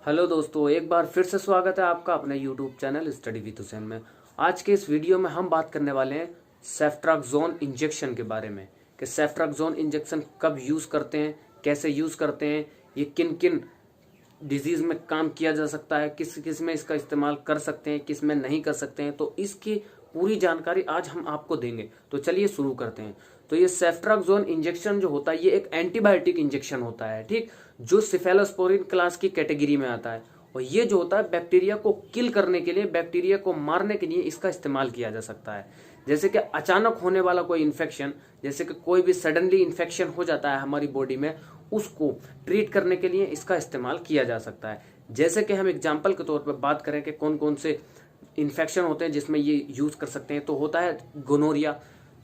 Hello दोस्तों, एक बार फिर से स्वागत है आपका अपने YouTube channel study with Hussain में। आज के इस वीडियो में हम बात करने वाले हैं सेफ्ट्राक्सोन इंजेक्शन के बारे में कि सेफ्ट्राक्सोन इंजेक्शन कब यूज़ करते हैं, कैसे यूज़ करते हैं, ये किन किन डिजीज़ में काम किया जा सकता है, किस किस में इसका इस्तेमाल कर सकते हैं, किस में नहीं कर सकते हैं। तो इसकी पूरी जानकारी आज हम आपको देंगे। तो चलिए शुरू करते हैं। तो ये सेफ्ट्राक्सोन इंजेक्शन जो होता है ये एक एंटीबायोटिक इंजेक्शन होता है, ठीक, जो सिफेलोस्पोरिन क्लास की कैटेगरी में आता है। और ये जो होता है बैक्टीरिया को किल करने के लिए, बैक्टीरिया को मारने के लिए इसका इस्तेमाल किया जा सकता है। जैसे कि अचानक होने वाला कोई इन्फेक्शन, जैसे कि कोई भी सडनली इन्फेक्शन हो जाता है हमारी बॉडी में, उसको ट्रीट करने के लिए इसका इस्तेमाल किया जा सकता है। जैसे कि हम एग्जाम्पल के तौर पर बात करें कि कौन कौन से इन्फेक्शन होते हैं जिसमें ये यूज कर सकते हैं, तो होता है गोनोरिया,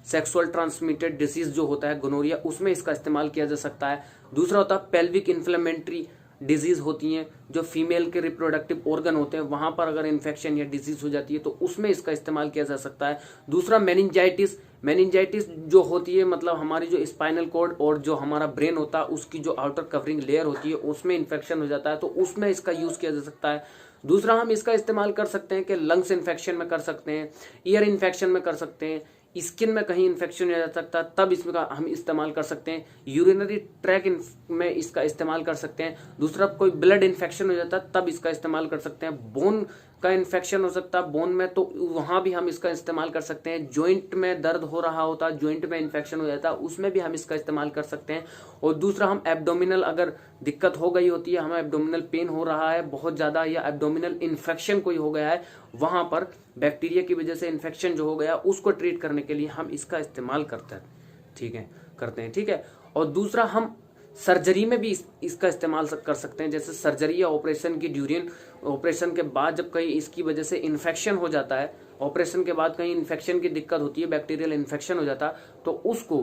सेक्सुअल ट्रांसमिटेड डिसीज जो होता है गोनोरिया, उसमें इसका इस्तेमाल किया जा सकता है। दूसरा होता है पेल्विक इन्फ्लेमेटरी डिजीज होती हैं, जो फीमेल के रिप्रोडक्टिव ऑर्गन होते हैं, वहां पर अगर इन्फेक्शन या डिजीज हो जाती है तो उसमें इसका इस्तेमाल किया जा सकता है। दूसरा मेनिंजाइटिस, मेनिंजाइटिस जो होती है मतलब हमारी जो स्पाइनल कॉर्ड और जो हमारा ब्रेन होता है उसकी जो आउटर कवरिंग लेयर होती है उसमें इन्फेक्शन हो जाता है तो उसमें इसका यूज किया जा सकता है। दूसरा हम इसका इस्तेमाल कर सकते हैं कि लंग्स इन्फेक्शन में कर सकते हैं, ईयर इन्फेक्शन में कर सकते हैं, स्किन में कहीं इन्फेक्शन हो जा सकता है तब इसमें का हम इस्तेमाल कर सकते हैं, यूरिनरी ट्रैक में इसका इस्तेमाल कर सकते हैं। दूसरा कोई ब्लड इन्फेक्शन हो जाता है तब इसका इस्तेमाल कर सकते हैं। बोन का इन्फेक्शन हो सकता है बोन में, तो वहां भी हम इसका इस्तेमाल कर सकते हैं। जॉइंट में दर्द हो रहा होता है, जॉइंट में इन्फेक्शन हो जाता है, उसमें भी हम इसका इस्तेमाल कर सकते हैं। और दूसरा हम एब्डोमिनल अगर दिक्कत हो गई होती है, हमें एब्डोमिनल पेन हो रहा है बहुत ज्यादा या एब्डोमिनल इन्फेक्शन कोई हो गया है, वहां पर बैक्टीरिया की वजह से इन्फेक्शन जो हो गया उसको ट्रीट करने के लिए हम इसका इस्तेमाल करते हैं, ठीक है। और दूसरा हम सर्जरी में भी इसका इस्तेमाल कर सकते हैं। जैसे सर्जरी या ऑपरेशन की ड्यूरियन, ऑपरेशन के बाद जब कहीं इसकी वजह से इन्फेक्शन हो जाता है, ऑपरेशन के बाद कहीं इन्फेक्शन की दिक्कत होती है, बैक्टीरियल इन्फेक्शन हो जाता है, तो उसको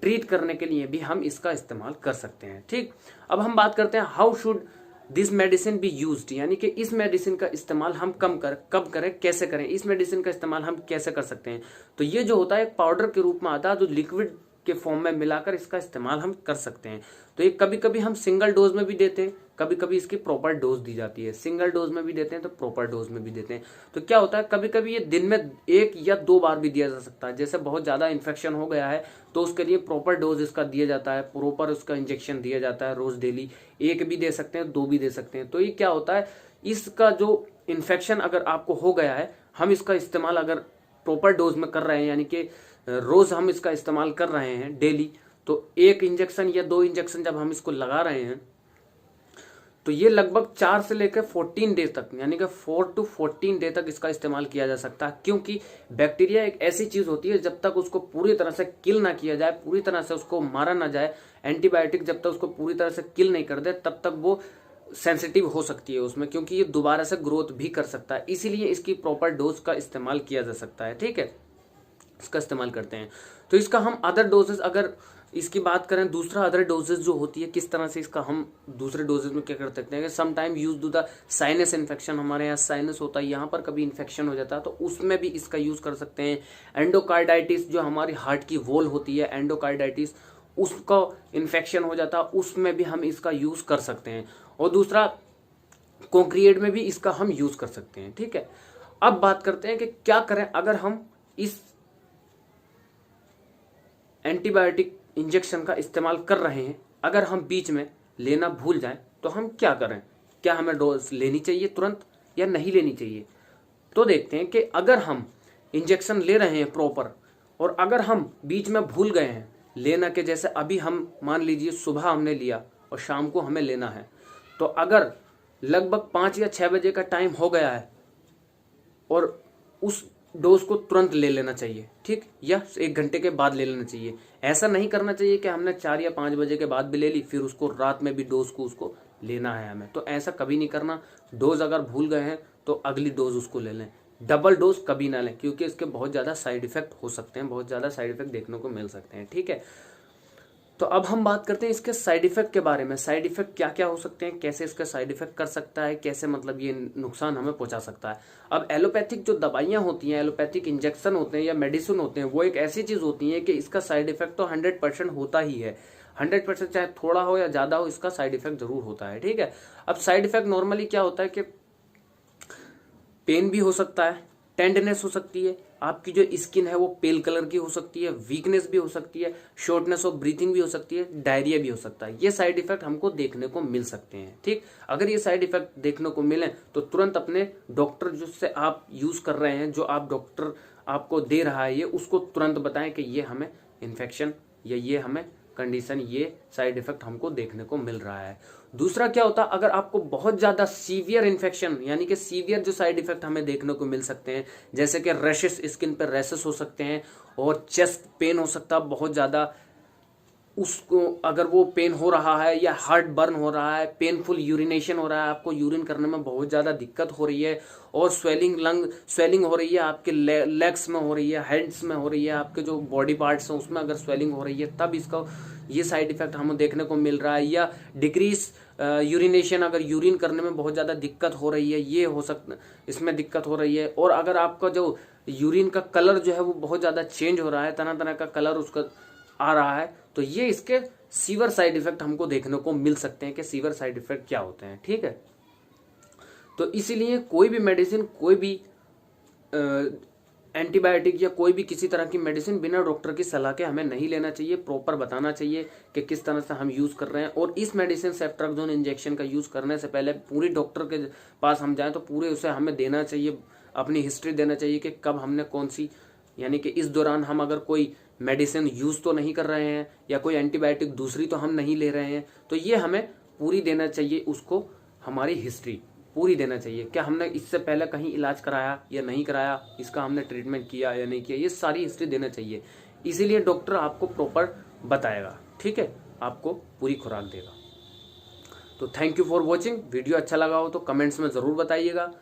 ट्रीट करने के लिए भी हम इसका इस्तेमाल कर सकते हैं, ठीक। अब हम बात करते हैं how should this medicine be used, यानी कि इस मेडिसिन का इस्तेमाल हम कब करें, कैसे करें, इस मेडिसिन का इस्तेमाल हम कैसे कर सकते हैं। तो ये जो होता है एक पाउडर के रूप में आता है जो लिक्विड के फॉर्म में मिलाकर इसका इस्तेमाल हम कर सकते हैं। तो ये कभी कभी हम सिंगल डोज में भी देते हैं, कभी कभी इसकी प्रॉपर डोज दी जाती है, सिंगल डोज में भी देते हैं तो प्रॉपर डोज में भी देते हैं। तो क्या होता है कभी कभी ये दिन में 1 या 2 बार भी दिया जा सकता है। जैसे बहुत ज्यादा इन्फेक्शन हो गया है तो उसके लिए प्रॉपर डोज इसका दिया जाता है, प्रॉपर उसका इंजेक्शन दिया जाता है रोज डेली। 1 भी दे सकते हैं, 2 भी दे सकते हैं। तो ये क्या होता है, इसका जो इन्फेक्शन अगर आपको हो गया है, हम इसका इस्तेमाल अगर प्रॉपर डोज में कर रहे हैं, यानी कि रोज हम इसका इस्तेमाल कर रहे हैं डेली, तो 1 इंजेक्शन या 2 इंजेक्शन जब हम इसको लगा रहे हैं तो ये लगभग 4 से लेकर 14 डे तक, यानी कि 4 to 14 डे तक इसका इस्तेमाल किया जा सकता है। क्योंकि बैक्टीरिया एक ऐसी चीज होती है जब तक उसको पूरी तरह से किल ना किया जाए, पूरी तरह से उसको मारा ना जाए, एंटीबायोटिक जब तक उसको पूरी तरह से किल नहीं कर दे तब तक वो सेंसिटिव हो सकती है उसमें, क्योंकि ये दोबारा से ग्रोथ भी कर सकता है। इसीलिए इसकी प्रॉपर डोज का इस्तेमाल किया जा सकता है, ठीक है, इसका इस्तेमाल करते हैं। तो इसका हम अदर डोजेस अगर इसकी बात करें, दूसरा अदर डोजेस जो होती है किस तरह से इसका हम दूसरे डोजेस में क्या कर सकते हैं, some time use to the sinus infection, हमारे यहाँ साइनस होता है, यहाँ पर कभी इन्फेक्शन हो जाता है तो उसमें भी इसका यूज कर सकते हैं। एंडोकार्डाइटिस जो हमारी हार्ट की वॉल होती है, एंडोकार्डाइटिस, उसका इन्फेक्शन हो जाता है, उसमें भी हम इसका यूज कर सकते हैं। और दूसरा कॉन्क्रिएट में भी इसका हम यूज कर सकते हैं, ठीक है। अब बात करते हैं कि क्या करें अगर हम इस एंटीबायोटिक इंजेक्शन का इस्तेमाल कर रहे हैं, अगर हम बीच में लेना भूल जाएं तो हम क्या करें, क्या हमें डोज लेनी चाहिए तुरंत या नहीं लेनी चाहिए। तो देखते हैं कि अगर हम इंजेक्शन ले रहे हैं प्रॉपर और अगर हम बीच में भूल गए हैं लेना के, जैसे अभी हम मान लीजिए सुबह हमने लिया और शाम को हमें लेना है, तो अगर लगभग 5 या 6 बजे का टाइम हो गया है और उस डोज को तुरंत ले लेना चाहिए, ठीक, या 1 घंटे के बाद ले लेना चाहिए। ऐसा नहीं करना चाहिए कि हमने 4 या 5 बजे के बाद भी ले ली फिर उसको रात में भी डोज को उसको लेना है हमें, तो ऐसा कभी नहीं करना। डोज अगर भूल गए हैं तो अगली डोज उसको ले लें, डबल डोज कभी ना लें, क्योंकि इसके बहुत ज्यादा साइड इफेक्ट हो सकते हैं, बहुत ज्यादा साइड इफेक्ट देखने को मिल सकते हैं, ठीक है। तो अब हम बात करते हैं इसके साइड इफेक्ट के बारे में। साइड इफेक्ट क्या क्या हो सकते हैं, कैसे इसका साइड इफेक्ट कर सकता है, कैसे मतलब ये नुकसान हमें पहुंचा सकता है। अब एलोपैथिक जो दवाइयां होती हैं, एलोपैथिक इंजेक्शन होते हैं या मेडिसिन होते हैं, वो एक ऐसी चीज होती है कि इसका साइड इफेक्ट तो 100% होता ही है। 100% चाहे थोड़ा हो या ज़्यादा हो, इसका साइड इफेक्ट जरूर होता है। ठीक है, अब साइड इफेक्ट नॉर्मली क्या होता है कि पेन भी हो सकता है, टेंडनेस हो सकती है, आपकी जो स्किन है वो पेल कलर की हो सकती है, वीकनेस भी हो सकती है, शॉर्टनेस ऑफ ब्रीथिंग भी हो सकती है, डायरिया भी हो सकता है। ये साइड इफेक्ट हमको देखने को मिल सकते हैं। ठीक, अगर ये साइड इफेक्ट देखने को मिले तो तुरंत अपने डॉक्टर जिससे आप यूज कर रहे हैं, जो आप डॉक्टर आपको दे रहा है ये, उसको तुरंत बताएं कि ये हमें इन्फेक्शन या ये हमें कंडीशन, ये साइड इफेक्ट हमको देखने को मिल रहा है। दूसरा क्या होता है, अगर आपको बहुत ज्यादा सीवियर इन्फेक्शन यानी कि सीवियर जो साइड इफेक्ट हमें देखने को मिल सकते हैं, जैसे कि रैशेस, स्किन पर रैशेस हो सकते हैं और चेस्ट पेन हो सकता है बहुत ज्यादा, उसको अगर वो पेन हो रहा है या हार्ट बर्न हो रहा है, पेनफुल यूरिनेशन हो रहा है, आपको यूरिन करने में बहुत ज़्यादा दिक्कत हो रही है और स्वेलिंग हो रही है, आपके लेग्स में हो रही है, हैंड्स में हो रही है, आपके जो बॉडी पार्ट्स हैं उसमें अगर स्वेलिंग हो रही है, तब इसका ये साइड इफेक्ट हमें देखने को मिल रहा है। या डिक्रीज यूरिनेशन, अगर यूरिन करने में बहुत ज़्यादा दिक्कत हो रही है, ये हो सकता, इसमें दिक्कत हो रही है। और अगर आपका जो यूरिन का कलर जो है वो बहुत ज़्यादा चेंज हो रहा है, तरह तरह का कलर उसका आ रहा है, तो ये इसके सीवियर साइड इफेक्ट हमको देखने को मिल सकते हैं कि सीवियर साइड इफेक्ट क्या होते हैं। ठीक है, तो इसीलिए कोई भी मेडिसिन, कोई भी एंटीबायोटिक या कोई भी किसी तरह की मेडिसिन बिना डॉक्टर की सलाह के हमें नहीं लेना चाहिए। प्रॉपर बताना चाहिए कि किस तरह से हम यूज कर रहे हैं। और इस मेडिसिन सेफ्ट्रैक्सोन इंजेक्शन का यूज करने से पहले पूरी डॉक्टर के पास हम जाएं तो पूरे उसे हमें देना चाहिए, अपनी हिस्ट्री देना चाहिए कि कब हमने कौन सी, यानी कि इस दौरान हम अगर कोई मेडिसिन यूज तो नहीं कर रहे हैं या कोई एंटीबायोटिक दूसरी तो हम नहीं ले रहे हैं, तो ये हमें पूरी देना चाहिए, उसको हमारी हिस्ट्री पूरी देना चाहिए। क्या हमने इससे पहले कहीं इलाज कराया या नहीं कराया, इसका हमने ट्रीटमेंट किया या नहीं किया, ये सारी हिस्ट्री देना चाहिए। इसीलिए डॉक्टर आपको प्रॉपर बताएगा। ठीक है, आपको पूरी खुराक देगा। तो thank you for watching. Video अच्छा लगा हो तो कमेंट्स में ज़रूर बताइएगा।